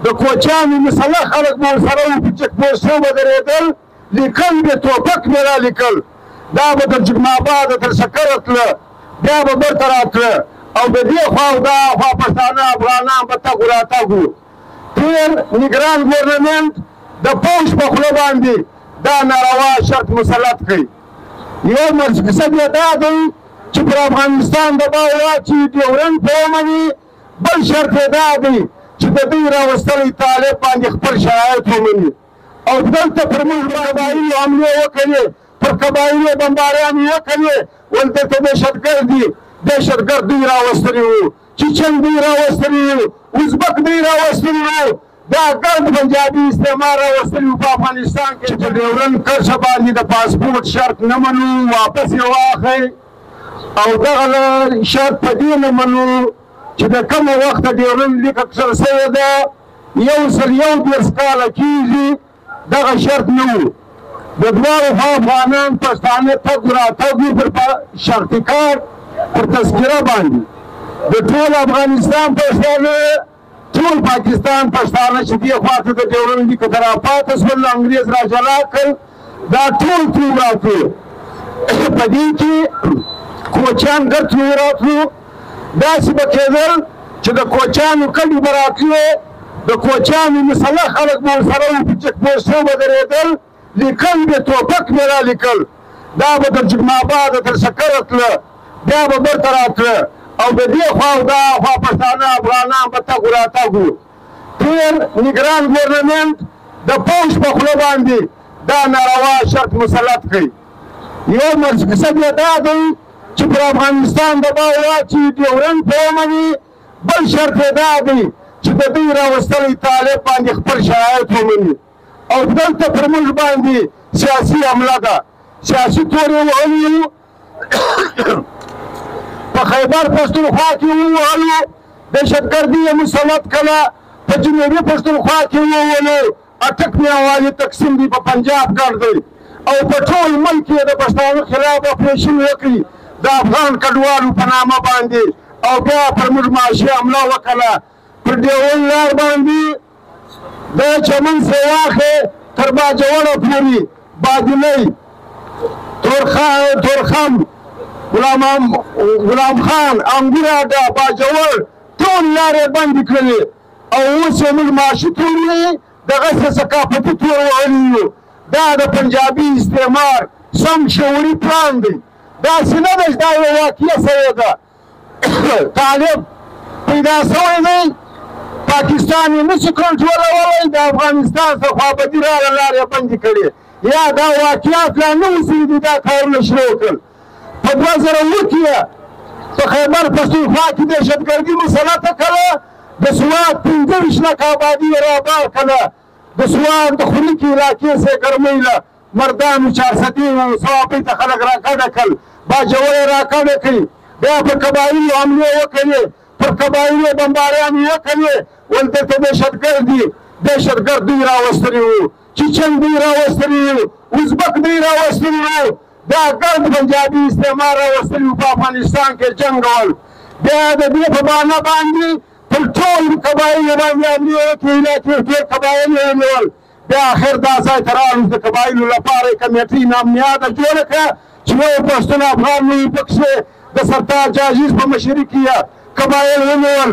د کوچیانو مسلح خلک به ورسره وو په چک پوسټو به درېدل لیکل به ټوپک به را لیکل دا به تر جګماباده تر سکره تله بیا به برته راتله او د دې خوا او دا خوا پښتانه افغانان به تګ و راتګ وو تېر نګران ګورنمنټ د پوځ په خوله باندې دا ناروا شرط مسلط کړي یو مقصد یې دا دی چې پر افغانستان دباو واچوي ډیورنډ په ومني بل شرط یې دا دی چې د دوی راوستلی طالب باندې خپل شرایط ومني او دلته پر موږ قبایلو حملې وکړې پر قبایلو بمباریانې وکړې ول دلته دهشتګرد دي دهشتګرد دوی راوستلي وو چیچن دوی راوستلي وو ازبک دوی راوستلي وو دا ګرد پنجابي استعمار راوستلي وو په افغانستان کې چې ډیورنډ کرښه باندې د پاسپورټ شرط نه منو واپس یې واخئ او دغه شرط په دې نه منو چې د کومه وخته ډیورنډ لیک اکثر شوې ده 131 کاله کېږي دغه شرط نه وو د دواړو خوا افغانان پښتانه تګ راتګ وو پر شرطي کارت پر تذکره باندې د ټول افغانستان پښتانه ټول پاکستان پښتانه چې دې خواته د ډیورنډ لیک ته راپاته شول انګریز را جلا کړ دا ټول تلو راتلو په دې کې کوچیان ګرد تلو راتلو داسې به کېدل چې د کوچیانو کلي به راتلو د کوچیانو مسلح خلک به ورسره وو په چک پوسټو به درېدل لیکل به ټوپک به را لیکل دا به تر جګماباده تر سکره تله بیا به برته راتله او د دې خوا او دا خوا پښتانه افغانان به تګ و راتګ وو تېر نګران ګورنمنټ د پوځ په خوله باندې دا ناروا شرط مسلط کړي یو مقصد یې دا دی چې پر افغانستان دباو واچوي ډیورنډ په ومني بل شرط یې دا دی چې د دوی راوستلی طالب باندې خپل شرایط ومني او دلته پر موږ باندې سیاسي حمله ده سیاسي تور یې وهلي وو په خیبر پښتونخوا کې ووهلو دهشتګردي یې مسلط کړه په جنوبي پښتونخوا کې ووهلو اټک میاوالي تقسیم دي په پنجاب ګرد دی او په ټول ملک یې د پښتانه خلاف اپریشن وکړي د افغان کډوالو په نامه باندې او بیا پر موږ معاشي حمله وکړه پر ډیورنډ لار باندې د چمن سواخې تر باجوړه پورې بادلۍ تورخم غلام خان انګور اډه باجوړ ټول لارې بندې کړلې او اوس یې موږ معاشي تورې دغسې ثقافتي تور وهلي یو دا د پنجابي استعمار سم شعوري پلان دی داسې نه ده چې دا یوه واقعه سوې ده طالب پیدا سوی دی پاکستان یې نشي کنټرولولی د افغانستان څخه خوابدي راغله لارې بندې کړې یا دا واقعات لا نه اوسېږي دي دا کارونه شروع کړل په 2007 کې په خیبر پښتونخوا کې دهشتګردي مسلطه کړه د سوات 25 لکه آبادي یې رابار کړه د سوات د خلیکي علاقې څخه ګرمۍ له مردانو چارسدي صوابۍ ته خلک راکډه کړل باجوړ یې راکډه کړي بیا پر قبایلو حملې وکړې پر قبایلو بمباریانې وکړې ول دلته دهشتګرد دي دهشتګرد دوی راوستلي وو چیچن دوی راوستلي وو ازبک دوی راوستلي وو دا ګرد پنجابي استعمار راوستلي وو په افغانستان کې جنګول بیا د دې په بهانه باندې پر ټول قبایلو باندې حملې وکړې علاقې ډېر قبایل یې ونیول بیا اخر دا ځای ته راغلو د قبایلو لپاره یې کمیټۍ نامنیاده جوړه کړه چې یو پښتون افغان نه وي پکښې د سرتاج عزیز په مشري کې قبایل ونیول